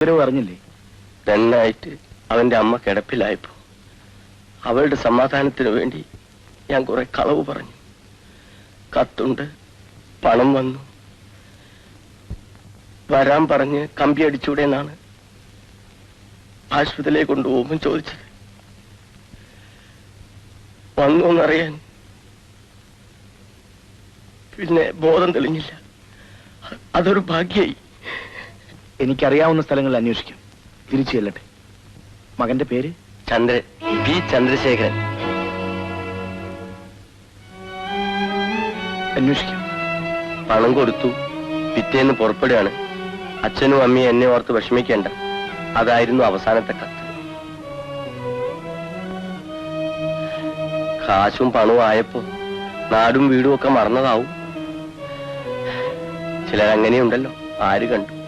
വിവരവും അറിഞ്ഞില്ലേ? നന്നായിട്ട് അവന്റെ അമ്മ കിടപ്പിലായപ്പോ അവളുടെ സമാധാനത്തിന് വേണ്ടി ഞാൻ കുറെ കളവ് പറഞ്ഞു. കത്തുണ്ട്, പണം വന്നു, വരാൻ പറഞ്ഞ് കമ്പി അടിച്ചൂടെ എന്നാണ് ആശുപത്രിയിലേക്ക് കൊണ്ടുപോകുമ്പോൾ ചോദിച്ചത്. വന്നു എന്നറിയാൻ പിന്നെ ബോധം തെളിഞ്ഞില്ല. അതൊരു ഭാഗ്യായി. എനിക്കറിയാവുന്ന സ്ഥലങ്ങളിൽ അന്വേഷിക്കും. തിരിച്ചു ചെല്ലട്ടെ. മകന്റെ പേര്? പി ചന്ദ്രശേഖരൻ. അന്വേഷിക്കും. പണം കൊടുത്തു, പിറ്റേന്ന് പുറപ്പെടുകയാണ്. അച്ഛനും അമ്മയും എന്നെ ഓർത്ത് വിഷമിക്കേണ്ട. അതായിരുന്നു അവസാനത്തെ കത്ത്. കാശും പണവും ആയപ്പോ നാടും വീടും ഒക്കെ മറന്നതാവും. ചിലരങ്ങനെയുണ്ടല്ലോ, ആര് കണ്ടു.